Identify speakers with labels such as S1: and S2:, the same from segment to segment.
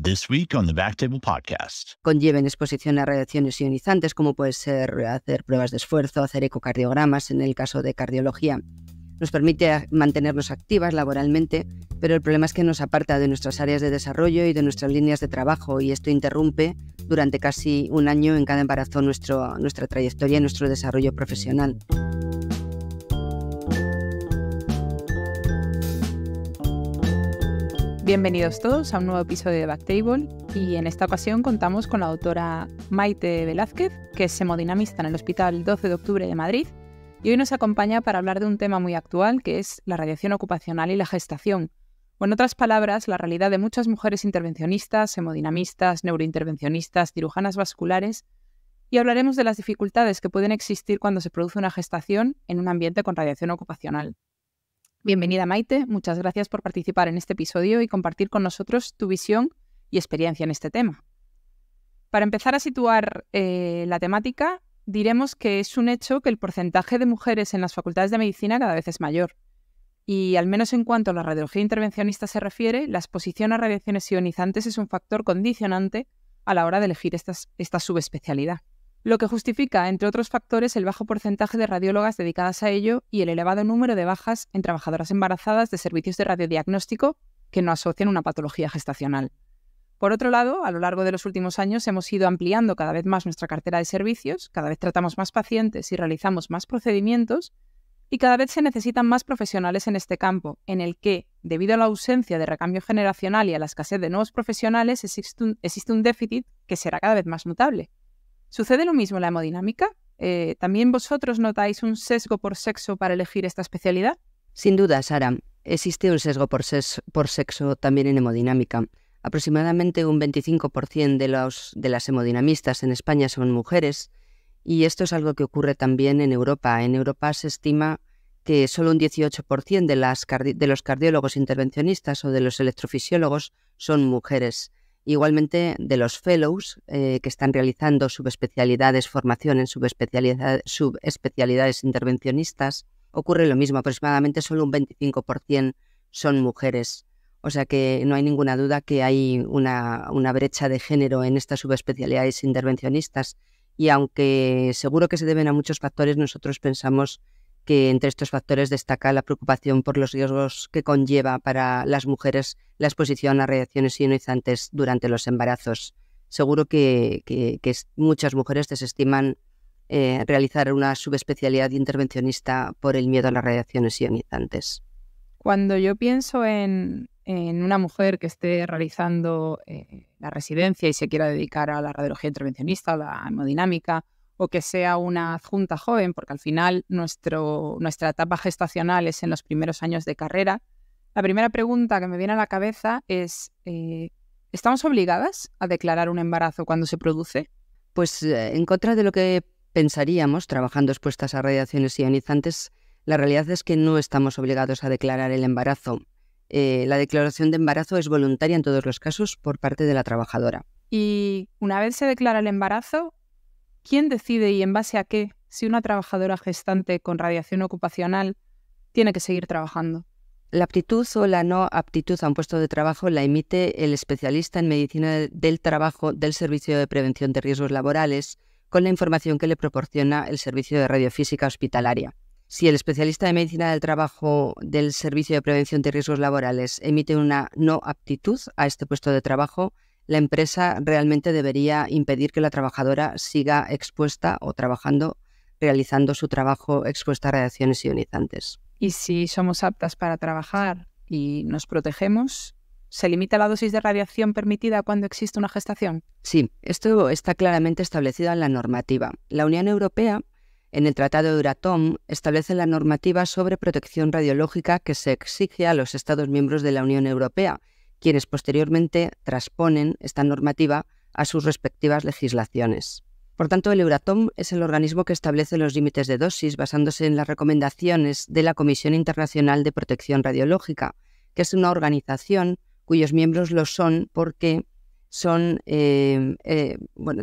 S1: This week on the Backtable Podcast.
S2: Conlleven exposición a radiaciones ionizantes, como puede ser hacer pruebas de esfuerzo, hacer ecocardiogramas en el caso de cardiología. Nos permite mantenernos activas laboralmente, pero el problema es que nos aparta de nuestras áreas de desarrollo y de nuestras líneas de trabajo, y esto interrumpe durante casi un año en cada embarazo nuestra trayectoria y nuestro desarrollo profesional.
S3: Bienvenidos todos a un nuevo episodio de Backtable, y en esta ocasión contamos con la doctora Maite Velázquez, que es hemodinamista en el Hospital 12 de Octubre de Madrid, y hoy nos acompaña para hablar de un tema muy actual, que es la radiación ocupacional y la gestación, o en otras palabras, la realidad de muchas mujeres intervencionistas, hemodinamistas, neurointervencionistas, cirujanas vasculares, y hablaremos de las dificultades que pueden existir cuando se produce una gestación en un ambiente con radiación ocupacional. Bienvenida, Maite, muchas gracias por participar en este episodio y compartir con nosotros tu visión y experiencia en este tema. Para empezar a situar la temática, diremos que es un hecho que el porcentaje de mujeres en las facultades de medicina cada vez es mayor. Y al menos en cuanto a la radiología intervencionista se refiere, la exposición a radiaciones ionizantes es un factor condicionante a la hora de elegir esta subespecialidad. Lo que justifica, entre otros factores, el bajo porcentaje de radiólogas dedicadas a ello y el elevado número de bajas en trabajadoras embarazadas de servicios de radiodiagnóstico que no asocian una patología gestacional. Por otro lado, a lo largo de los últimos años hemos ido ampliando cada vez más nuestra cartera de servicios, cada vez tratamos más pacientes y realizamos más procedimientos, y cada vez se necesitan más profesionales en este campo, en el que, debido a la ausencia de recambio generacional y a la escasez de nuevos profesionales, existe un déficit que será cada vez más notable. ¿Sucede lo mismo en la hemodinámica? ¿También vosotros notáis un sesgo por sexo para elegir esta especialidad?
S2: Sin duda, Sara, existe un sesgo por sexo también en hemodinámica. Aproximadamente un 25% de las hemodinamistas en España son mujeres, y esto es algo que ocurre también en Europa. En Europa se estima que solo un 18% de los cardiólogos intervencionistas o de los electrofisiólogos son mujeres. Igualmente, de los fellows que están realizando formación en subespecialidades intervencionistas, ocurre lo mismo. Aproximadamente solo un 25% son mujeres. O sea que no hay ninguna duda que hay una brecha de género en estas subespecialidades intervencionistas, y aunque seguro que se deben a muchos factores, nosotros pensamos que entre estos factores destaca la preocupación por los riesgos que conlleva para las mujeres la exposición a radiaciones ionizantes durante los embarazos. Seguro que muchas mujeres desestiman realizar una subespecialidad intervencionista por el miedo a las radiaciones ionizantes.
S3: Cuando yo pienso en una mujer que esté realizando la residencia y se quiera dedicar a la radiología intervencionista, a la hemodinámica, o que sea una adjunta joven, porque al final nuestra etapa gestacional es en los primeros años de carrera, la primera pregunta que me viene a la cabeza es, ¿estamos obligadas a declarar un embarazo cuando se produce?
S2: Pues en contra de lo que pensaríamos, trabajando expuestas a radiaciones ionizantes, la realidad es que no estamos obligados a declarar el embarazo. La declaración de embarazo es voluntaria en todos los casos por parte de la trabajadora.
S3: Y una vez se declara el embarazo, ¿quién decide y en base a qué si una trabajadora gestante con radiación ocupacional tiene que seguir trabajando?
S2: La aptitud o la no aptitud a un puesto de trabajo la emite el especialista en medicina del trabajo del Servicio de Prevención de Riesgos Laborales con la información que le proporciona el Servicio de Radiofísica Hospitalaria. Si el especialista de medicina del trabajo del Servicio de Prevención de Riesgos Laborales emite una no aptitud a este puesto de trabajo, la empresa realmente debería impedir que la trabajadora siga expuesta o realizando su trabajo expuesta a radiaciones ionizantes.
S3: Y si somos aptas para trabajar y nos protegemos, ¿se limita la dosis de radiación permitida cuando existe una gestación?
S2: Sí, esto está claramente establecido en la normativa. La Unión Europea, en el Tratado de Euratom, establece la normativa sobre protección radiológica que se exige a los Estados miembros de la Unión Europea, quienes posteriormente transponen esta normativa a sus respectivas legislaciones. Por tanto, el Euratom es el organismo que establece los límites de dosis basándose en las recomendaciones de la Comisión Internacional de Protección Radiológica, que es una organización cuyos miembros lo son porque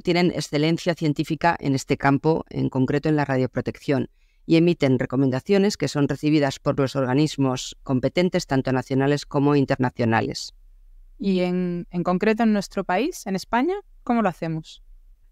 S2: tienen excelencia científica en este campo, en concreto en la radioprotección, y emiten recomendaciones que son recibidas por los organismos competentes, tanto nacionales como internacionales.
S3: Y en concreto en nuestro país, en España, ¿cómo lo hacemos?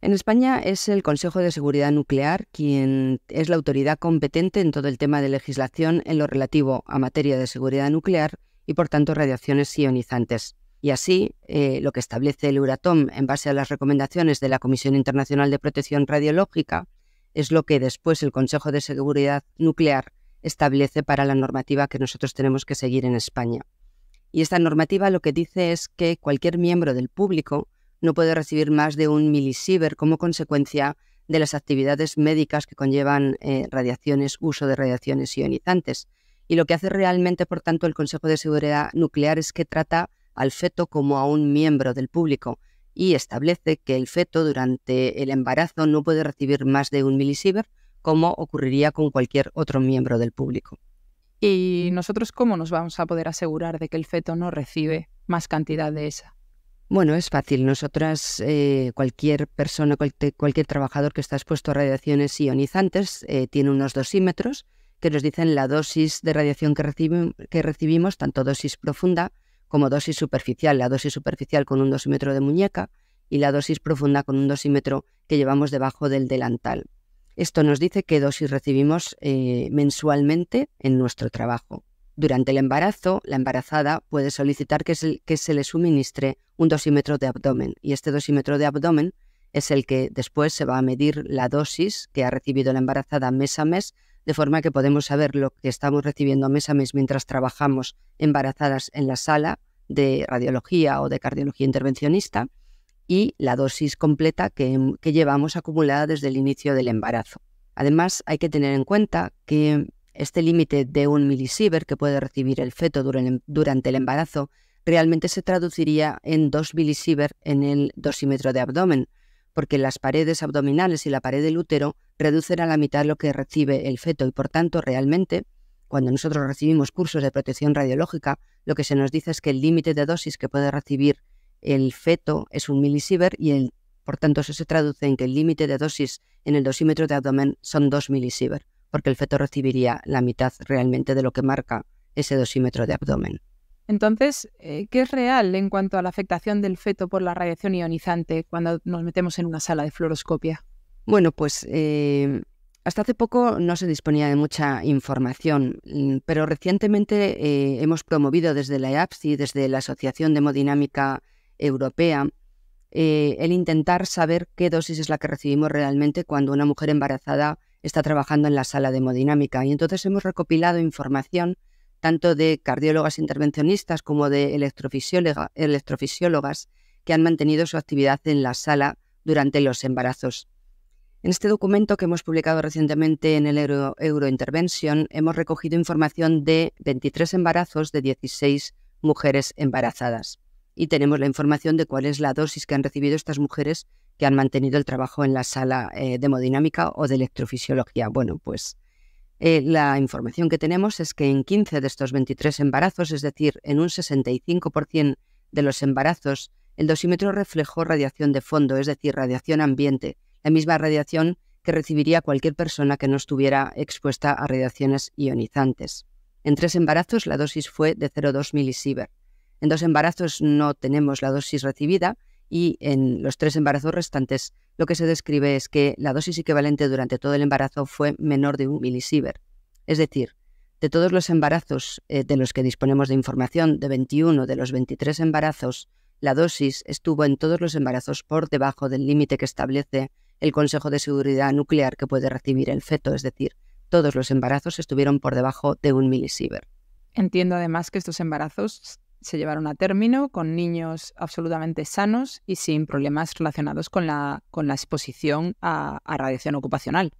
S2: En España es el Consejo de Seguridad Nuclear quien es la autoridad competente en todo el tema de legislación en lo relativo a materia de seguridad nuclear y, por tanto, radiaciones ionizantes. Y así, lo que establece el Euratom en base a las recomendaciones de la Comisión Internacional de Protección Radiológica es lo que después el Consejo de Seguridad Nuclear establece para la normativa que nosotros tenemos que seguir en España. Y esta normativa lo que dice es que cualquier miembro del público no puede recibir más de 1 milisievert como consecuencia de las actividades médicas que conllevan uso de radiaciones ionizantes. Y lo que hace realmente, por tanto, el Consejo de Seguridad Nuclear es que trata al feto como a un miembro del público y establece que el feto durante el embarazo no puede recibir más de 1 milisievert, como ocurriría con cualquier otro miembro del público.
S3: ¿Y nosotros cómo nos vamos a poder asegurar de que el feto no recibe más cantidad de esa?
S2: Bueno, es fácil. Nosotras, cualquier persona, cualquier trabajador que está expuesto a radiaciones ionizantes tiene unos dosímetros que nos dicen la dosis de radiación que recibimos, tanto dosis profunda como dosis superficial. La dosis superficial con un dosímetro de muñeca y la dosis profunda con un dosímetro que llevamos debajo del delantal. Esto nos dice qué dosis recibimos mensualmente en nuestro trabajo. Durante el embarazo, la embarazada puede solicitar que se le suministre un dosímetro de abdomen, y este dosímetro de abdomen es el que después se va a medir la dosis que ha recibido la embarazada mes a mes, de forma que podemos saber lo que estamos recibiendo mes a mes mientras trabajamos embarazadas en la sala de radiología o de cardiología intervencionista, y la dosis completa que llevamos acumulada desde el inicio del embarazo. Además, hay que tener en cuenta que este límite de 1 milisievert que puede recibir el feto durante el embarazo realmente se traduciría en 2 milisievert en el dosímetro de abdomen, porque las paredes abdominales y la pared del útero reducen a la mitad lo que recibe el feto y, por tanto, realmente, cuando nosotros recibimos cursos de protección radiológica, lo que se nos dice es que el límite de dosis que puede recibir el feto es 1 milisievert y, por tanto, eso se traduce en que el límite de dosis en el dosímetro de abdomen son 2 milisievert, porque el feto recibiría la mitad realmente de lo que marca ese dosímetro de abdomen.
S3: Entonces, ¿qué es real en cuanto a la afectación del feto por la radiación ionizante cuando nos metemos en una sala de fluoroscopia?
S2: Bueno, pues hasta hace poco no se disponía de mucha información, pero recientemente hemos promovido desde la EAPCI, desde la Asociación de Hemodinámica Europea, el intentar saber qué dosis es la que recibimos realmente cuando una mujer embarazada está trabajando en la sala de hemodinámica. Y entonces hemos recopilado información tanto de cardiólogas intervencionistas como de electrofisiólogas que han mantenido su actividad en la sala durante los embarazos. En este documento que hemos publicado recientemente en el Eurointervention hemos recogido información de 23 embarazos de 16 mujeres embarazadas. Y tenemos la información de cuál es la dosis que han recibido estas mujeres que han mantenido el trabajo en la sala de hemodinámica o de electrofisiología. Bueno, pues la información que tenemos es que en 15 de estos 23 embarazos, es decir, en un 65% de los embarazos, el dosímetro reflejó radiación de fondo, es decir, radiación ambiente, la misma radiación que recibiría cualquier persona que no estuviera expuesta a radiaciones ionizantes. En 3 embarazos la dosis fue de 0,2 milisievert. En 2 embarazos no tenemos la dosis recibida y en los 3 embarazos restantes lo que se describe es que la dosis equivalente durante todo el embarazo fue menor de 1 milisievert. Es decir, de todos los embarazos de los que disponemos de información, de 21 de los 23 embarazos, la dosis estuvo en todos los embarazos por debajo del límite que establece el Consejo de Seguridad Nuclear que puede recibir el feto, es decir, todos los embarazos estuvieron por debajo de 1 milisievert.
S3: Entiendo además que estos embarazos se llevaron a término con niños absolutamente sanos y sin problemas relacionados con la exposición a radiación ocupacional.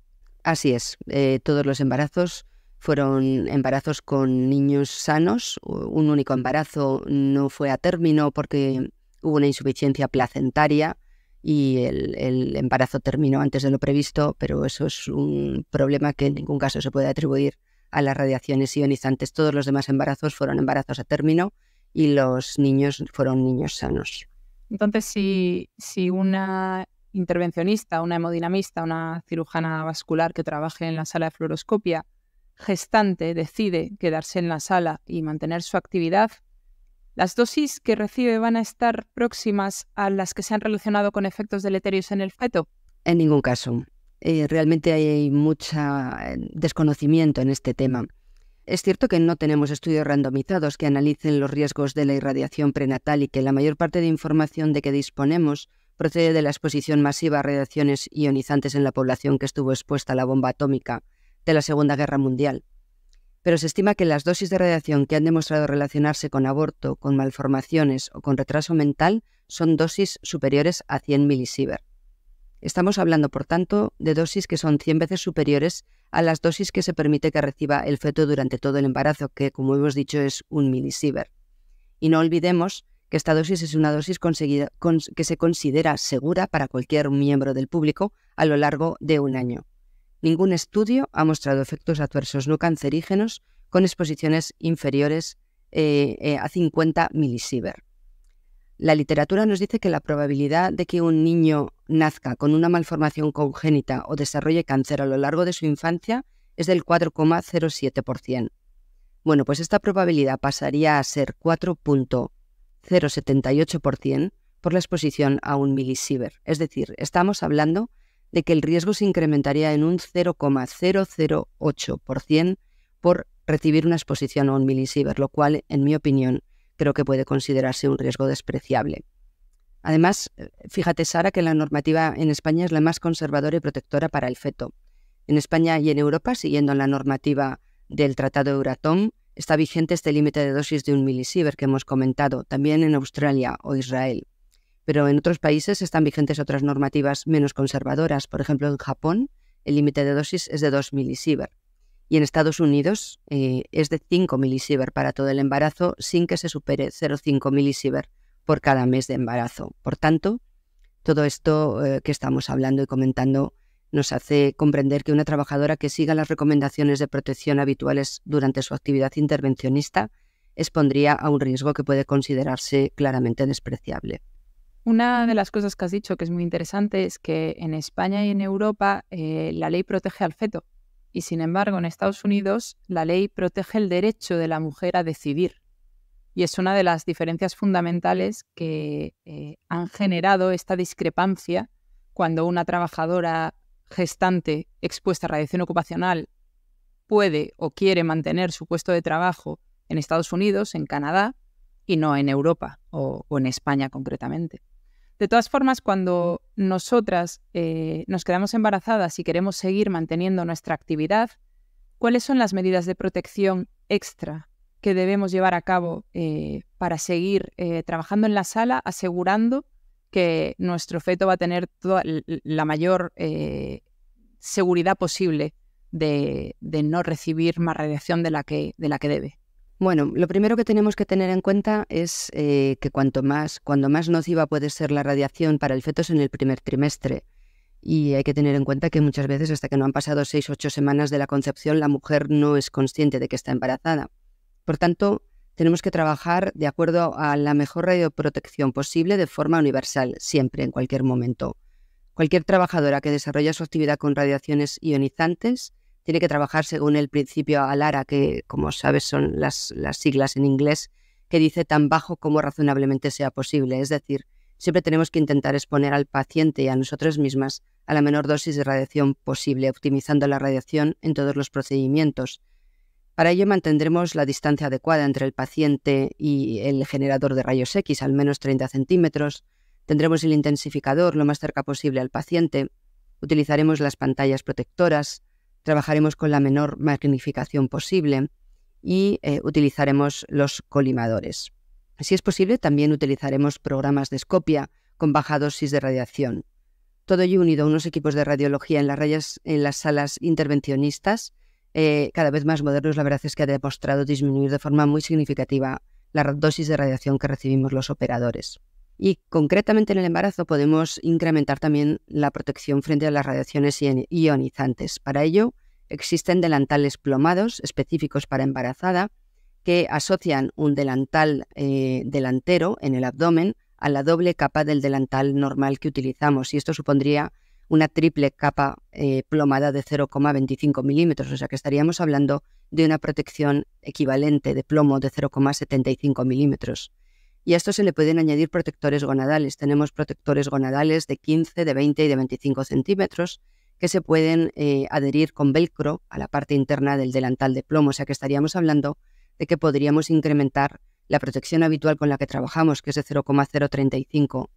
S2: Así es, todos los embarazos fueron embarazos con niños sanos. Un único embarazo no fue a término porque hubo una insuficiencia placentaria y el embarazo terminó antes de lo previsto, pero eso es un problema que en ningún caso se puede atribuir a las radiaciones ionizantes. Todos los demás embarazos fueron embarazos a término y los niños fueron niños sanos.
S3: Entonces, si una intervencionista, una hemodinamista, una cirujana vascular que trabaje en la sala de fluoroscopia gestante decide quedarse en la sala y mantener su actividad, ¿Las dosis que recibe van a estar próximas a las que se han relacionado con efectos deleterios en el feto?
S2: En ningún caso. Realmente hay mucho desconocimiento en este tema. Es cierto que no tenemos estudios randomizados que analicen los riesgos de la irradiación prenatal y que la mayor parte de información de que disponemos procede de la exposición masiva a radiaciones ionizantes en la población que estuvo expuesta a la bomba atómica de la Segunda Guerra Mundial. Pero se estima que las dosis de radiación que han demostrado relacionarse con aborto, con malformaciones o con retraso mental son dosis superiores a 100 milisievert. Estamos hablando, por tanto, de dosis que son 100 veces superiores a las dosis que se permite que reciba el feto durante todo el embarazo, que, como hemos dicho, es 1 milisievert. Y no olvidemos que esta dosis es una dosis que se considera segura para cualquier miembro del público a lo largo de un año. Ningún estudio ha mostrado efectos adversos no cancerígenos con exposiciones inferiores a 50 milisievert. La literatura nos dice que la probabilidad de que un niño nazca con una malformación congénita o desarrolle cáncer a lo largo de su infancia es del 4,07%. Bueno, pues esta probabilidad pasaría a ser 4,078% por la exposición a 1 milisievert. Es decir, estamos hablando de que el riesgo se incrementaría en un 0,008% por recibir una exposición a 1 milisievert, lo cual, en mi opinión, creo que puede considerarse un riesgo despreciable. Además, fíjate, Sara, que la normativa en España es la más conservadora y protectora para el feto. En España y en Europa, siguiendo la normativa del Tratado de Euratom, está vigente este límite de dosis de 1 milisievert que hemos comentado, también en Australia o Israel. Pero en otros países están vigentes otras normativas menos conservadoras. Por ejemplo, en Japón, el límite de dosis es de 2 milisievert. Y en Estados Unidos es de 5 milisievert para todo el embarazo sin que se supere 0,5 milisievert por cada mes de embarazo. Por tanto, todo esto que estamos hablando y comentando nos hace comprender que una trabajadora que siga las recomendaciones de protección habituales durante su actividad intervencionista expondría a un riesgo que puede considerarse claramente despreciable.
S3: Una de las cosas que has dicho que es muy interesante es que en España y en Europa la ley protege al feto. Y sin embargo, en Estados Unidos, la ley protege el derecho de la mujer a decidir. Y es una de las diferencias fundamentales que han generado esta discrepancia cuando una trabajadora gestante expuesta a radiación ocupacional puede o quiere mantener su puesto de trabajo en Estados Unidos, en Canadá, y no en Europa o en España concretamente. De todas formas, cuando nosotras nos quedamos embarazadas y queremos seguir manteniendo nuestra actividad, ¿cuáles son las medidas de protección extra que debemos llevar a cabo para seguir trabajando en la sala, asegurando que nuestro feto va a tener toda la mayor seguridad posible de no recibir más radiación de la que debe?
S2: Bueno, lo primero que tenemos que tener en cuenta es que cuando más nociva puede ser la radiación para el feto es en el primer trimestre. Y hay que tener en cuenta que muchas veces, hasta que no han pasado 6 o 8 semanas de la concepción, la mujer no es consciente de que está embarazada. Por tanto, tenemos que trabajar de acuerdo a la mejor radioprotección posible de forma universal, siempre, en cualquier momento. Cualquier trabajadora que desarrolla su actividad con radiaciones ionizantes tiene que trabajar según el principio ALARA, que, como sabes, son las siglas en inglés, que dice tan bajo como razonablemente sea posible. Es decir, siempre tenemos que intentar exponer al paciente y a nosotras mismas a la menor dosis de radiación posible, optimizando la radiación en todos los procedimientos. Para ello mantendremos la distancia adecuada entre el paciente y el generador de rayos X, al menos 30 centímetros. Tendremos el intensificador lo más cerca posible al paciente. Utilizaremos las pantallas protectoras. Trabajaremos con la menor magnificación posible y utilizaremos los colimadores. Si es posible, también utilizaremos programas de escopia con baja dosis de radiación. Todo ello unido a unos equipos de radiología en las salas intervencionistas, cada vez más modernos. La verdad es que ha demostrado disminuir de forma muy significativa la dosis de radiación que recibimos los operadores. Y concretamente en el embarazo podemos incrementar también la protección frente a las radiaciones ionizantes. Para ello existen delantales plomados específicos para embarazada que asocian un delantal delantero en el abdomen a la doble capa del delantal normal que utilizamos, y esto supondría una triple capa plomada de 0,25 milímetros, o sea que estaríamos hablando de una protección equivalente de plomo de 0,75 milímetros. Y a esto se le pueden añadir protectores gonadales. Tenemos protectores gonadales de 15, de 20 y de 25 centímetros que se pueden adherir con velcro a la parte interna del delantal de plomo. O sea que estaríamos hablando de que podríamos incrementar la protección habitual con la que trabajamos, que es de 0,035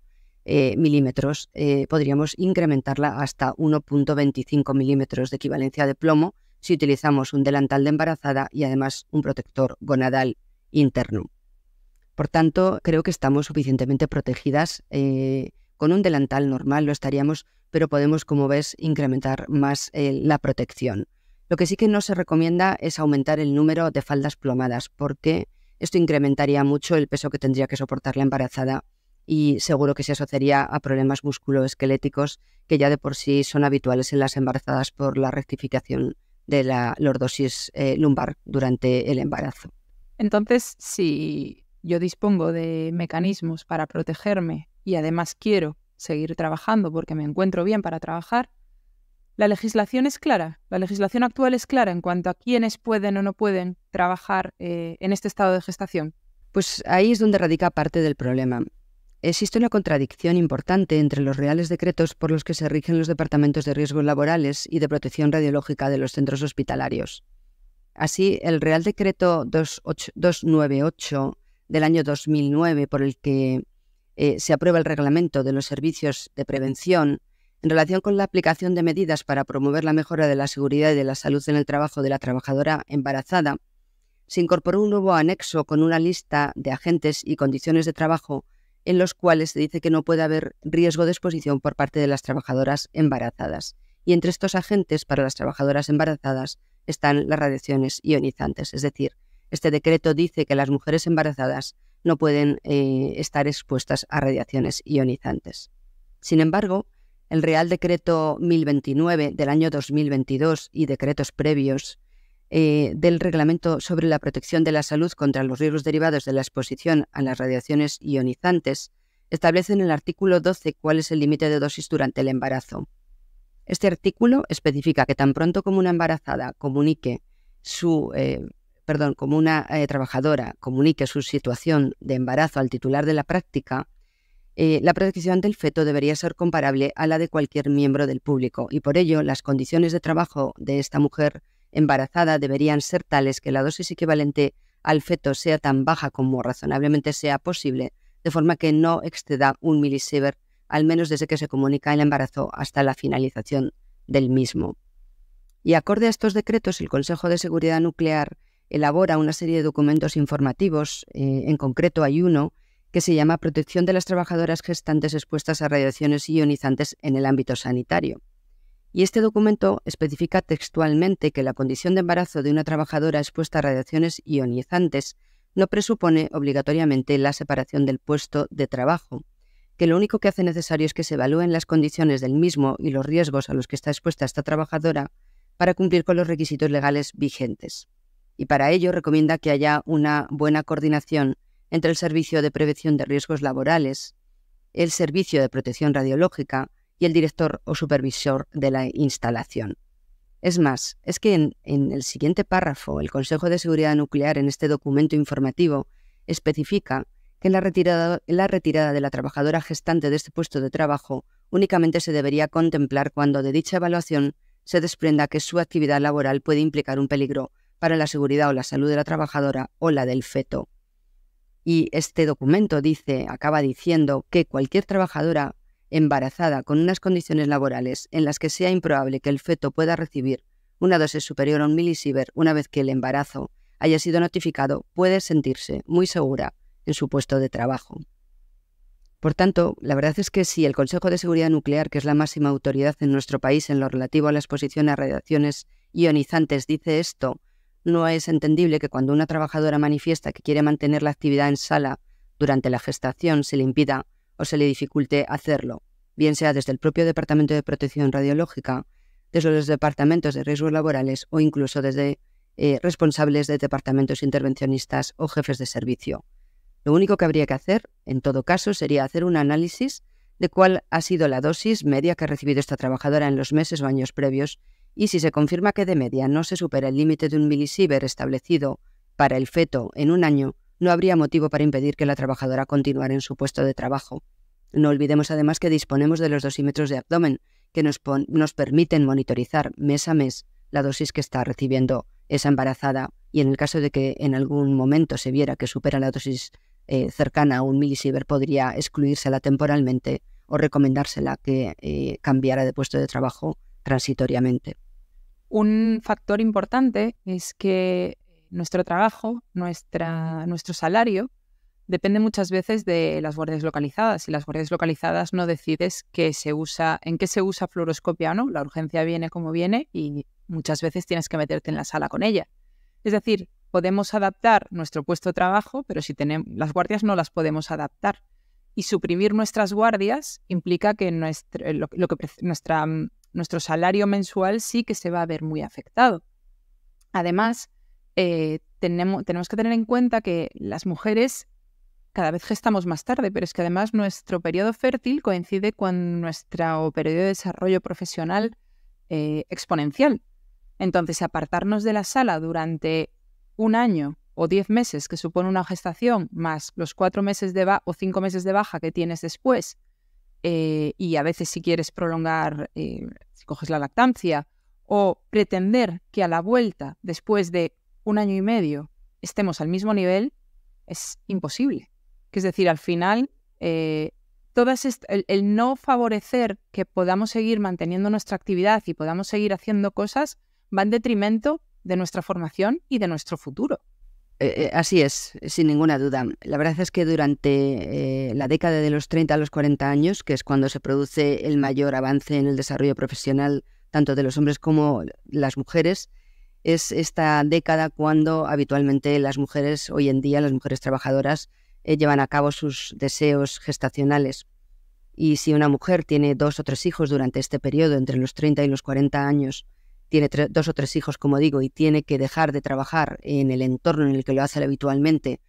S2: milímetros, podríamos incrementarla hasta 1,25 milímetros de equivalencia de plomo si utilizamos un delantal de embarazada y además un protector gonadal interno. Por tanto, creo que estamos suficientemente protegidas. Con un delantal normal lo estaríamos, pero podemos, como ves, incrementar más la protección. Lo que sí que no se recomienda es aumentar el número de faldas plomadas, porque esto incrementaría mucho el peso que tendría que soportar la embarazada y seguro que se asociaría a problemas musculoesqueléticos que ya de por sí son habituales en las embarazadas por la rectificación de la lordosis lumbar durante el embarazo.
S3: Entonces, si yo dispongo de mecanismos para protegerme y además quiero seguir trabajando porque me encuentro bien para trabajar, la legislación es clara, la legislación actual es clara en cuanto a quiénes pueden o no pueden trabajar en este estado de gestación.
S2: Pues ahí es donde radica parte del problema. Existe una contradicción importante entre los reales decretos por los que se rigen los departamentos de riesgos laborales y de protección radiológica de los centros hospitalarios. Así, el Real Decreto 298 del año 2009, por el que se aprueba el reglamento de los servicios de prevención en relación con la aplicación de medidas para promover la mejora de la seguridad y de la salud en el trabajo de la trabajadora embarazada, se incorporó un nuevo anexo con una lista de agentes y condiciones de trabajo en los cuales se dice que no puede haber riesgo de exposición por parte de las trabajadoras embarazadas. Y entre estos agentes para las trabajadoras embarazadas están las radiaciones ionizantes. Es decir, este decreto dice que las mujeres embarazadas no pueden estar expuestas a radiaciones ionizantes. Sin embargo, el Real Decreto 1029 del año 2022 y decretos previos del Reglamento sobre la protección de la salud contra los riesgos derivados de la exposición a las radiaciones ionizantes establecen en el artículo 12 cuál es el límite de dosis durante el embarazo. Este artículo especifica que tan pronto como una embarazada comunique como una trabajadora comunique su situación de embarazo al titular de la práctica, la protección del feto debería ser comparable a la de cualquier miembro del público y por ello las condiciones de trabajo de esta mujer embarazada deberían ser tales que la dosis equivalente al feto sea tan baja como razonablemente sea posible, de forma que no exceda 1 milisievert, al menos desde que se comunica el embarazo hasta la finalización del mismo. Y acorde a estos decretos, el Consejo de Seguridad Nuclear elabora una serie de documentos informativos, en concreto hay uno que se llama Protección de las trabajadoras gestantes expuestas a radiaciones ionizantes en el ámbito sanitario. Y este documento especifica textualmente que la condición de embarazo de una trabajadora expuesta a radiaciones ionizantes no presupone obligatoriamente la separación del puesto de trabajo, que lo único que hace necesario es que se evalúen las condiciones del mismo y los riesgos a los que está expuesta esta trabajadora para cumplir con los requisitos legales vigentes. Y para ello recomienda que haya una buena coordinación entre el Servicio de Prevención de Riesgos Laborales, el Servicio de Protección Radiológica y el director o supervisor de la instalación. Es más, es que en el siguiente párrafo, el Consejo de Seguridad Nuclear en este documento informativo especifica que la retirada de la trabajadora gestante de este puesto de trabajo únicamente se debería contemplar cuando de dicha evaluación se desprenda que su actividad laboral puede implicar un peligro para la seguridad o la salud de la trabajadora o la del feto. Y este documento acaba diciendo que cualquier trabajadora embarazada con unas condiciones laborales en las que sea improbable que el feto pueda recibir una dosis superior a 1 milisievert una vez que el embarazo haya sido notificado, puede sentirse muy segura en su puesto de trabajo. Por tanto, la verdad es que si el Consejo de Seguridad Nuclear, que es la máxima autoridad en nuestro país en lo relativo a la exposición a radiaciones ionizantes, dice esto, no es entendible que cuando una trabajadora manifiesta que quiere mantener la actividad en sala durante la gestación se le impida o se le dificulte hacerlo, bien sea desde el propio Departamento de Protección Radiológica, desde los departamentos de riesgos laborales o incluso desde responsables de departamentos intervencionistas o jefes de servicio. Lo único que habría que hacer, en todo caso, sería hacer un análisis de cuál ha sido la dosis media que ha recibido esta trabajadora en los meses o años previos y si se confirma que de media no se supera el límite de 1 milisievert establecido para el feto en un año, no habría motivo para impedir que la trabajadora continuara en su puesto de trabajo. No olvidemos además que disponemos de los dosímetros de abdomen, que nos permiten monitorizar mes a mes la dosis que está recibiendo esa embarazada, y en el caso de que en algún momento se viera que supera la dosis cercana a 1 milisievert, podría excluírsela temporalmente o recomendársela que cambiara de puesto de trabajo transitoriamente.
S3: Un factor importante es que nuestro trabajo, nuestro salario, depende muchas veces de las guardias localizadas. Y las guardias localizadas no decides en qué se usa fluoroscopia o no. La urgencia viene como viene y muchas veces tienes que meterte en la sala con ella. Es decir, podemos adaptar nuestro puesto de trabajo, pero si tenemos las guardias no las podemos adaptar. Y suprimir nuestras guardias implica que nuestro salario mensual sí que se va a ver muy afectado. Además, tenemos que tener en cuenta que las mujeres cada vez gestamos más tarde, pero es que además nuestro periodo fértil coincide con nuestro periodo de desarrollo profesional exponencial. Entonces, apartarnos de la sala durante 1 año o 10 meses, que supone una gestación, más los 4 meses o 5 meses de baja que tienes después, y a veces si quieres prolongar, si coges la lactancia, o pretender que a la vuelta, después de 1 año y medio, estemos al mismo nivel, es imposible. Es decir, al final, el no favorecer que podamos seguir manteniendo nuestra actividad y podamos seguir haciendo cosas va en detrimento de nuestra formación y de nuestro futuro.
S2: Así es, sin ninguna duda. La verdad es que durante la década de los 30 a los 40 años, que es cuando se produce el mayor avance en el desarrollo profesional, tanto de los hombres como las mujeres, es esta década cuando habitualmente las mujeres, hoy en día, las mujeres trabajadoras, llevan a cabo sus deseos gestacionales. Y si una mujer tiene 2 o 3 hijos durante este periodo, entre los 30 y los 40 años, tiene 2 o 3 hijos, como digo, y tiene que dejar de trabajar en el entorno en el que lo hace habitualmente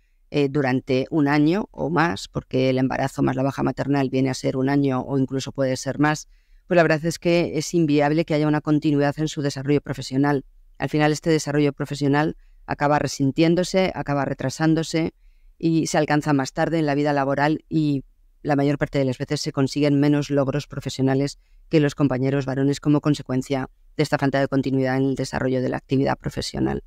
S2: durante 1 año o más, porque el embarazo más la baja maternal viene a ser 1 año o incluso puede ser más, pues la verdad es que es inviable que haya una continuidad en su desarrollo profesional. Al final este desarrollo profesional acaba resintiéndose, acaba retrasándose y se alcanza más tarde en la vida laboral, y la mayor parte de las veces se consiguen menos logros profesionales que los compañeros varones como consecuencia de esta falta de continuidad en el desarrollo de la actividad profesional.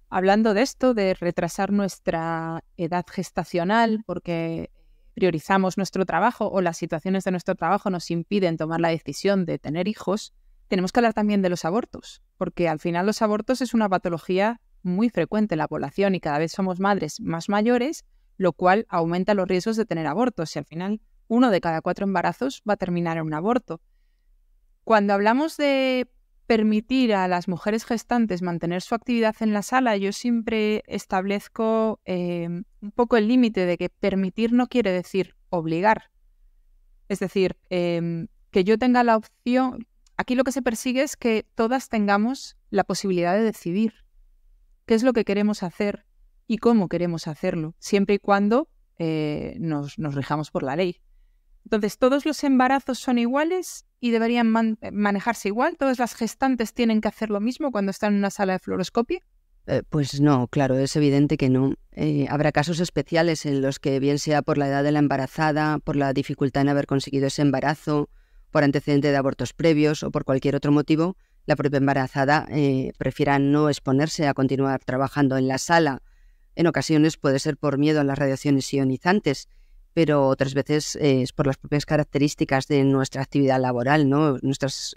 S3: Hablando de esto, de retrasar nuestra edad gestacional porque priorizamos nuestro trabajo o las situaciones de nuestro trabajo nos impiden tomar la decisión de tener hijos, tenemos que hablar también de los abortos, porque al final los abortos es una patología muy frecuente en la población y cada vez somos madres más mayores, lo cual aumenta los riesgos de tener abortos, y al final 1 de cada 4 embarazos va a terminar en un aborto. Cuando hablamos de permitir a las mujeres gestantes mantener su actividad en la sala, yo siempre establezco un poco el límite de que permitir no quiere decir obligar. Es decir, que yo tenga la opción. Aquí lo que se persigue es que todas tengamos la posibilidad de decidir qué es lo que queremos hacer y cómo queremos hacerlo, siempre y cuando nos rijamos por la ley. Entonces, ¿todos los embarazos son iguales y deberían manejarse igual? ¿Todas las gestantes tienen que hacer lo mismo cuando están en una sala de fluoroscopia?
S2: Pues no, claro, es evidente que no. Habrá casos especiales en los que, bien sea por la edad de la embarazada, por la dificultad en haber conseguido ese embarazo, por antecedente de abortos previos o por cualquier otro motivo, la propia embarazada prefiera no exponerse a continuar trabajando en la sala. En ocasiones puede ser por miedo a las radiaciones ionizantes, pero otras veces es por las propias características de nuestra actividad laboral, ¿no? Nuestras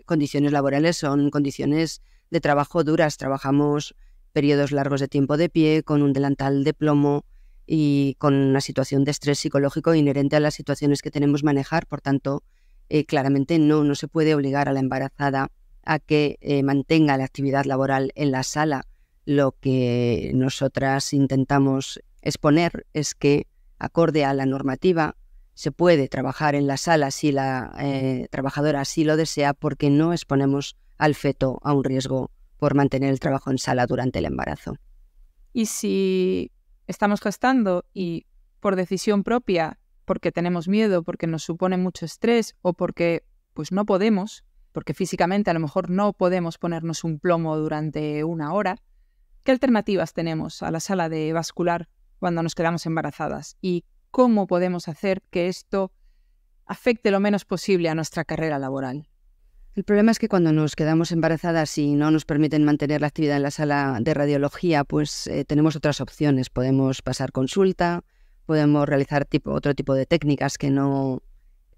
S2: condiciones laborales son condiciones de trabajo duras. Trabajamos periodos largos de tiempo de pie, con un delantal de plomo y con una situación de estrés psicológico inherente a las situaciones que tenemos que manejar. Por tanto, claramente no se puede obligar a la embarazada a que mantenga la actividad laboral en la sala. Lo que nosotras intentamos exponer es que, acorde a la normativa, se puede trabajar en la sala si la trabajadora así lo desea, porque no exponemos al feto a un riesgo por mantener el trabajo en sala durante el embarazo.
S3: Y si estamos gestando y por decisión propia, porque tenemos miedo, porque nos supone mucho estrés o porque pues no podemos, porque físicamente a lo mejor no podemos ponernos un plomo durante 1 hora, ¿qué alternativas tenemos a la sala de vascular cuando nos quedamos embarazadas y cómo podemos hacer que esto afecte lo menos posible a nuestra carrera laboral.
S2: El problema es que cuando nos quedamos embarazadas y no nos permiten mantener la actividad en la sala de radiología, pues tenemos otras opciones. Podemos pasar consulta, podemos realizar otro tipo de técnicas que no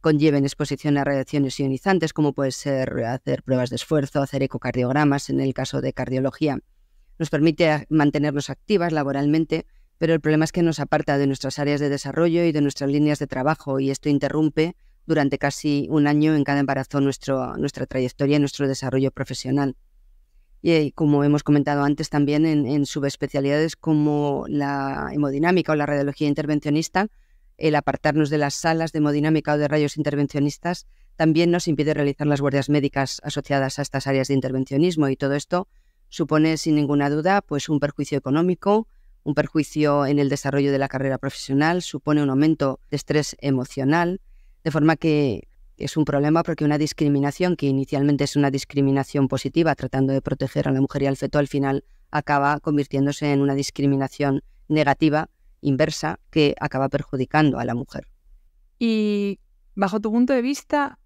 S2: conlleven exposición a radiaciones ionizantes, como puede ser hacer pruebas de esfuerzo, hacer ecocardiogramas en el caso de cardiología. Nos permite mantenernos activas laboralmente, pero el problema es que nos aparta de nuestras áreas de desarrollo y de nuestras líneas de trabajo, y esto interrumpe durante casi un año en cada embarazo nuestra trayectoria y nuestro desarrollo profesional. Y como hemos comentado antes también en subespecialidades como la hemodinámica o la radiología intervencionista, el apartarnos de las salas de hemodinámica o de rayos intervencionistas también nos impide realizar las guardias médicas asociadas a estas áreas de intervencionismo, y todo esto supone sin ninguna duda pues un perjuicio económico, un perjuicio en el desarrollo de la carrera profesional, supone un aumento de estrés emocional, de forma que es un problema porque una discriminación que inicialmente es una discriminación positiva tratando de proteger a la mujer y al feto, al final acaba convirtiéndose en una discriminación negativa, inversa, que acaba perjudicando a la mujer.
S3: Y bajo tu punto de vista,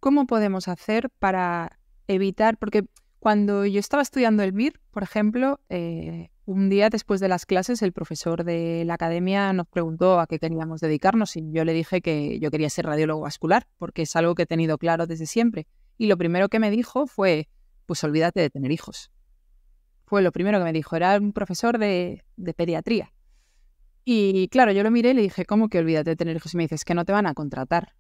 S3: ¿cómo podemos hacer para evitar? Porque cuando yo estaba estudiando el MIR, por ejemplo, un día después de las clases el profesor de la academia nos preguntó a qué queríamos dedicarnos y yo le dije que yo quería ser radiólogo vascular porque es algo que he tenido claro desde siempre. Y lo primero que me dijo fue, pues olvídate de tener hijos. Fue lo primero que me dijo, era un profesor de pediatría. Y claro, yo lo miré y le dije, ¿cómo que olvídate de tener hijos? Y me dice, es que no te van a contratar.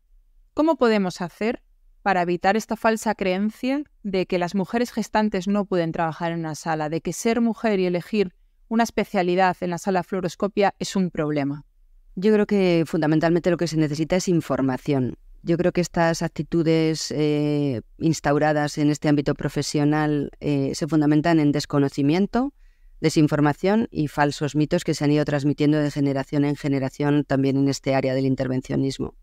S3: ¿Cómo podemos hacer para evitar esta falsa creencia de que las mujeres gestantes no pueden trabajar en una sala, de que ser mujer y elegir una especialidad en la sala de fluoroscopia es un problema?
S2: Yo creo que fundamentalmente lo que se necesita es información. Yo creo que estas actitudes instauradas en este ámbito profesional se fundamentan en desconocimiento, desinformación y falsos mitos que se han ido transmitiendo de generación en generación también en este área del intervencionismo.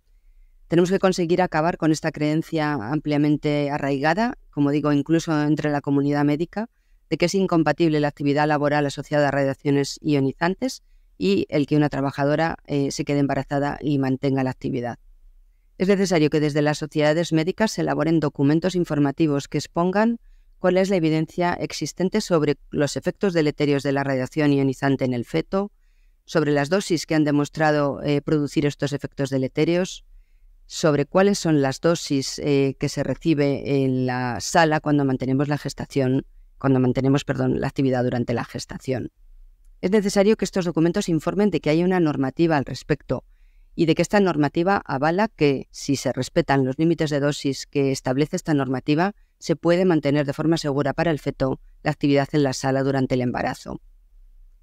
S2: Tenemos que conseguir acabar con esta creencia ampliamente arraigada, como digo, incluso entre la comunidad médica, de que es incompatible la actividad laboral asociada a radiaciones ionizantes y el que una trabajadora se quede embarazada y mantenga la actividad. Es necesario que desde las sociedades médicas se elaboren documentos informativos que expongan cuál es la evidencia existente sobre los efectos deleterios de la radiación ionizante en el feto, sobre las dosis que han demostrado producir estos efectos deleterios, sobre cuáles son las dosis que se recibe en la sala cuando mantenemos la actividad durante la gestación. Es necesario que estos documentos informen de que hay una normativa al respecto y de que esta normativa avala que, si se respetan los límites de dosis que establece esta normativa, se puede mantener de forma segura para el feto la actividad en la sala durante el embarazo.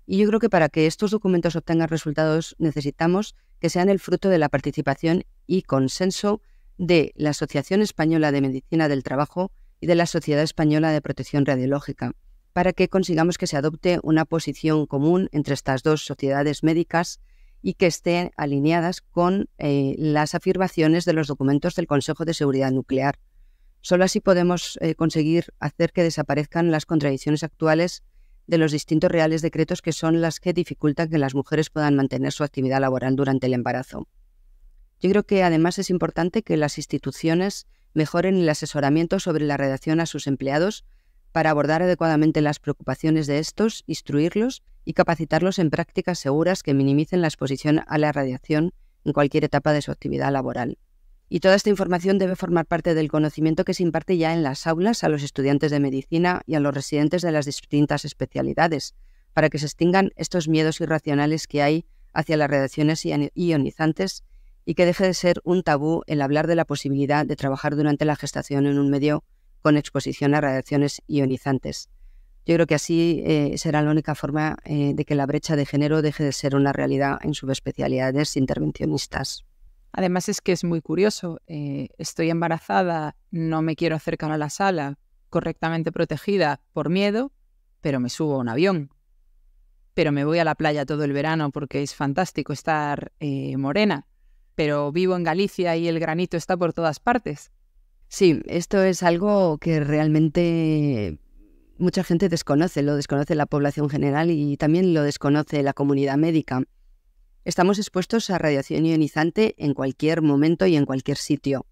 S2: Y yo creo que para que estos documentos obtengan resultados necesitamos que sean el fruto de la participación y consenso de la Asociación Española de Medicina del Trabajo y de la Sociedad Española de Protección Radiológica, para que consigamos que se adopte una posición común entre estas dos sociedades médicas y que estén alineadas con las afirmaciones de los documentos del Consejo de Seguridad Nuclear. Solo así podemos conseguir hacer que desaparezcan las contradicciones actuales de los distintos reales decretos que son las que dificultan que las mujeres puedan mantener su actividad laboral durante el embarazo. Yo creo que además es importante que las instituciones mejoren el asesoramiento sobre la radiación a sus empleados para abordar adecuadamente las preocupaciones de estos, instruirlos y capacitarlos en prácticas seguras que minimicen la exposición a la radiación en cualquier etapa de su actividad laboral. Y toda esta información debe formar parte del conocimiento que se imparte ya en las aulas a los estudiantes de medicina y a los residentes de las distintas especialidades, para que se extingan estos miedos irracionales que hay hacia las radiaciones ionizantes y que deje de ser un tabú el hablar de la posibilidad de trabajar durante la gestación en un medio con exposición a radiaciones ionizantes. Yo creo que así será la única forma de que la brecha de género deje de ser una realidad en subespecialidades intervencionistas.
S3: Además es que es muy curioso, estoy embarazada, no me quiero acercar a la sala correctamente protegida por miedo, pero me subo a un avión. Pero me voy a la playa todo el verano porque es fantástico estar morena. Pero vivo en Galicia y el granito está por todas partes.
S2: Sí, esto es algo que realmente mucha gente desconoce, lo desconoce la población general y también lo desconoce la comunidad médica. Estamos expuestos a radiación ionizante en cualquier momento y en cualquier sitio.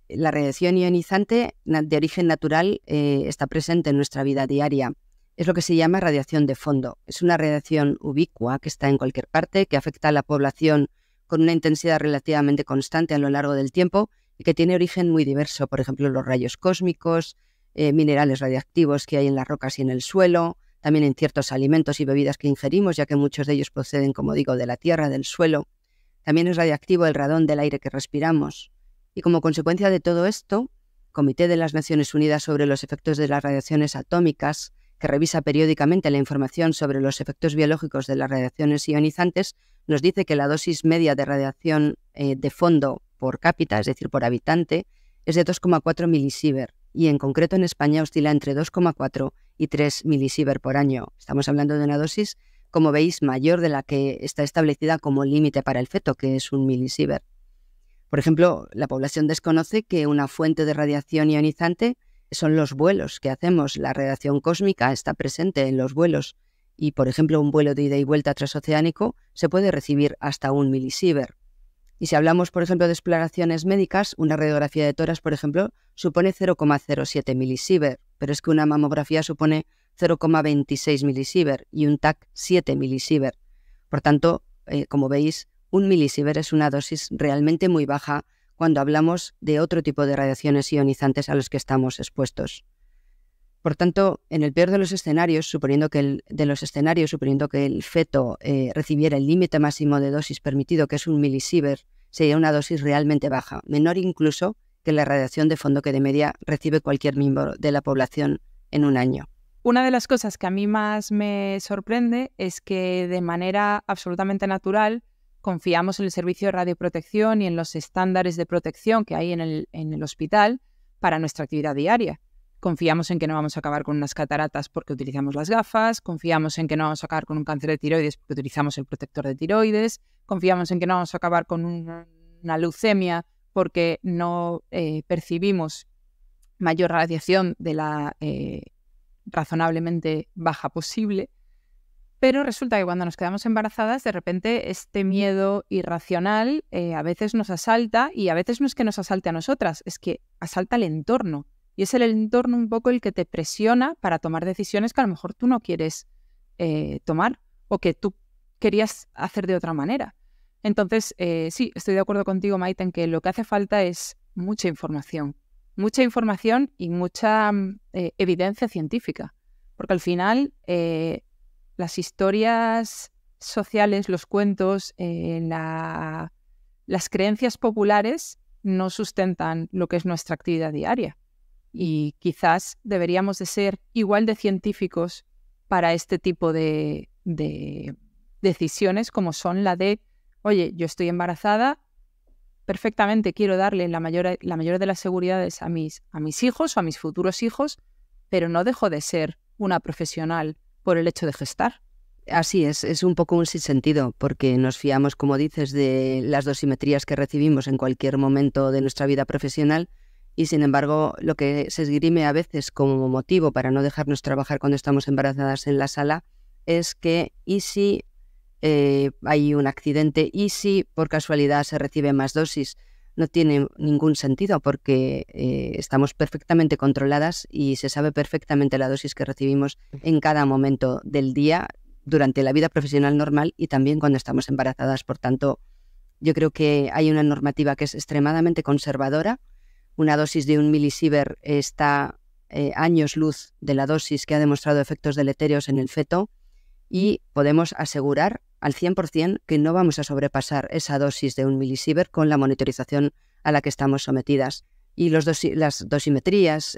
S2: La radiación ionizante de origen natural está presente en nuestra vida diaria. Es lo que se llama radiación de fondo. Es una radiación ubicua que está en cualquier parte, que afecta a la población con una intensidad relativamente constante a lo largo del tiempo y que tiene origen muy diverso. Por ejemplo, los rayos cósmicos, minerales radiactivos que hay en las rocas y en el suelo, también en ciertos alimentos y bebidas que ingerimos, ya que muchos de ellos proceden, como digo, de la tierra, del suelo. También es radiactivo el radón del aire que respiramos. Y como consecuencia de todo esto, el Comité de las Naciones Unidas sobre los efectos de las radiaciones atómicas, que revisa periódicamente la información sobre los efectos biológicos de las radiaciones ionizantes, nos dice que la dosis media de radiación de fondo por cápita, es decir, por habitante, es de 2,4 milisievert y en concreto en España oscila entre 2,4 y 3 milisievert por año. Estamos hablando de una dosis, como veis, mayor de la que está establecida como límite para el feto, que es 1 milisievert. Por ejemplo, la población desconoce que una fuente de radiación ionizante son los vuelos que hacemos. La radiación cósmica está presente en los vuelos y, por ejemplo, un vuelo de ida y vuelta transoceánico se puede recibir hasta 1 milisievert. Y si hablamos, por ejemplo, de exploraciones médicas, una radiografía de tórax, por ejemplo, supone 0,07 milisievert, pero es que una mamografía supone 0,26 milisievert y un TAC 7 milisievert. Por tanto, como veis, 1 milisievert es una dosis realmente muy baja cuando hablamos de otro tipo de radiaciones ionizantes a los que estamos expuestos. Por tanto, en el peor de los escenarios, suponiendo que el feto recibiera el límite máximo de dosis permitido, que es 1 milisievert, sería una dosis realmente baja, menor incluso que la radiación de fondo que de media recibe cualquier miembro de la población en un año.
S3: Una de las cosas que a mí más me sorprende es que de manera absolutamente natural confiamos en el servicio de radioprotección y en los estándares de protección que hay en el hospital para nuestra actividad diaria. Confiamos en que no vamos a acabar con unas cataratas porque utilizamos las gafas, confiamos en que no vamos a acabar con un cáncer de tiroides porque utilizamos el protector de tiroides, confiamos en que no vamos a acabar con una leucemia porque no percibimos mayor radiación de la razonablemente baja posible. Pero resulta que cuando nos quedamos embarazadas, de repente este miedo irracional a veces nos asalta, y a veces no es que nos asalte a nosotras, es que asalta el entorno. Y es el entorno un poco el que te presiona para tomar decisiones que a lo mejor tú no quieres tomar o que tú querías hacer de otra manera. Entonces, sí, estoy de acuerdo contigo, Maite, en que lo que hace falta es mucha información y mucha evidencia científica. Porque al final las historias sociales, los cuentos, las creencias populares no sustentan lo que es nuestra actividad diaria. Y quizás deberíamos de ser igual de científicos para este tipo de decisiones como son la de, oye, yo estoy embarazada, perfectamente quiero darle la mayor de las seguridades a mis hijos o a mis futuros hijos, pero no dejo de ser una profesional por el hecho de gestar.
S2: Así es un poco un sinsentido, porque nos fiamos, como dices, de las dosimetrías que recibimos en cualquier momento de nuestra vida profesional y, sin embargo, lo que se esgrime a veces como motivo para no dejarnos trabajar cuando estamos embarazadas en la sala es que, ¿y si hay un accidente? ¿Y si por casualidad se recibe más dosis? No tiene ningún sentido porque estamos perfectamente controladas y se sabe perfectamente la dosis que recibimos en cada momento del día durante la vida profesional normal y también cuando estamos embarazadas. Por tanto, yo creo que hay una normativa que es extremadamente conservadora. Una dosis de 1 milisievert está años luz de la dosis que ha demostrado efectos deletéreos en el feto y podemos asegurar al 100% que no vamos a sobrepasar esa dosis de 1 milisievert con la monitorización a la que estamos sometidas. Y las dosimetrías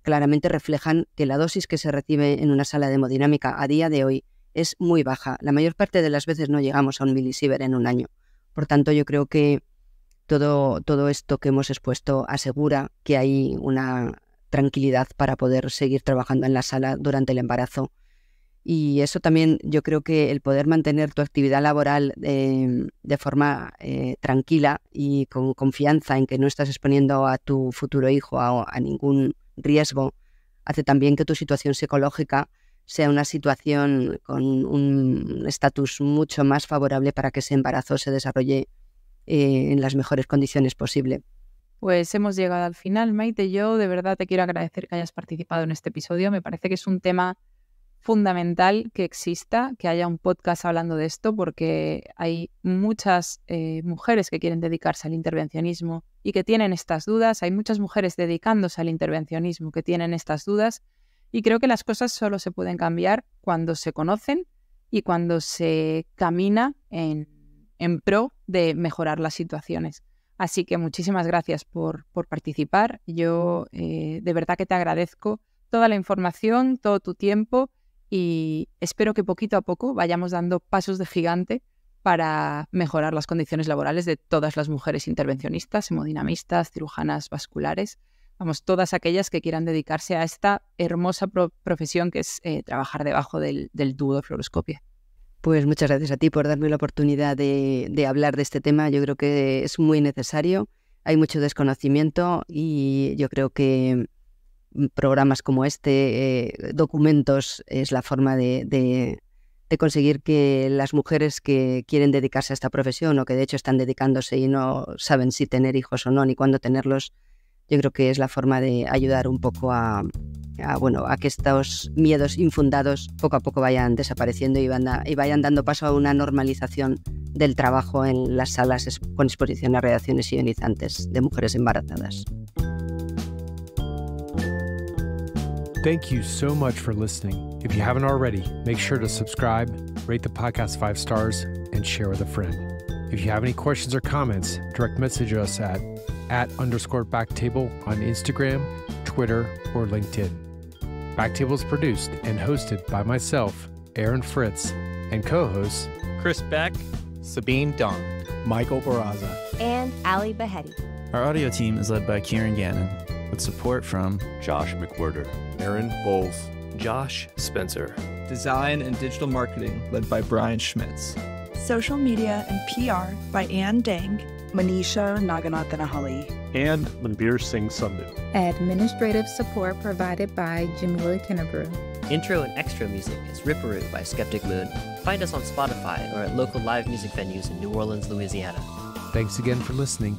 S2: claramente reflejan que la dosis que se recibe en una sala de hemodinámica a día de hoy es muy baja. La mayor parte de las veces no llegamos a 1 milisievert en un año. Por tanto, yo creo que todo esto que hemos expuesto asegura que hay una tranquilidad para poder seguir trabajando en la sala durante el embarazo. Y eso también, yo creo que el poder mantener tu actividad laboral de forma tranquila y con confianza en que no estás exponiendo a tu futuro hijo a ningún riesgo, hace también que tu situación psicológica sea una situación con un estatus mucho más favorable para que ese embarazo se desarrolle en las mejores condiciones posibles.
S3: Pues hemos llegado al final, Maite. Yo de verdad te quiero agradecer que hayas participado en este episodio. Me parece que es un tema fundamental que exista, que haya un podcast hablando de esto, porque hay muchas mujeres que quieren dedicarse al intervencionismo y que tienen estas dudas. Hay muchas mujeres dedicándose al intervencionismo que tienen estas dudas, y creo que las cosas solo se pueden cambiar cuando se conocen y cuando se camina en pro de mejorar las situaciones. Así que muchísimas gracias por participar. Yo de verdad que te agradezco toda la información, todo tu tiempo, y espero que poquito a poco vayamos dando pasos de gigante para mejorar las condiciones laborales de todas las mujeres intervencionistas, hemodinamistas, cirujanas vasculares, vamos, todas aquellas que quieran dedicarse a esta hermosa profesión que es trabajar debajo del tubo de fluoroscopia.
S2: Pues muchas gracias a ti por darme la oportunidad de hablar de este tema. Yo creo que es muy necesario, hay mucho desconocimiento y yo creo que programas como este, documentos, es la forma de conseguir que las mujeres que quieren dedicarse a esta profesión o que de hecho están dedicándose y no saben si tener hijos o no ni cuándo tenerlos, yo creo que es la forma de ayudar un poco a que estos miedos infundados poco a poco vayan desapareciendo y vayan dando paso a una normalización del trabajo en las salas con exposición a radiaciones ionizantes de mujeres embarazadas.
S4: Thank you so much for listening. If you haven't already, make sure to subscribe, rate the podcast 5 stars, and share with a friend. If you have any questions or comments, direct message us at @_Backtable on Instagram, Twitter, or LinkedIn. Backtable is produced and hosted by myself, Aaron Fritz, and co-hosts
S5: Chris Beck, Sabine Dong,
S6: Michael Barraza,
S7: and Ali Behetti.
S8: Our audio team is led by Kieran Gannon, with support from
S9: Josh McWhirter,
S10: Aaron Bowles,
S11: Josh Spencer.
S12: Design and digital marketing led by Brian Schmitz.
S13: Social media and PR by Ann Dang,
S14: Manisha Naganathanahali,
S15: and Manbir Singh Sandhu.
S16: Administrative support provided by Jamila Kennebrew.
S17: Intro and extra music is Ripperoo by Skeptic Moon. Find us on Spotify or at local live music venues in New Orleans, Louisiana.
S4: Thanks again for listening.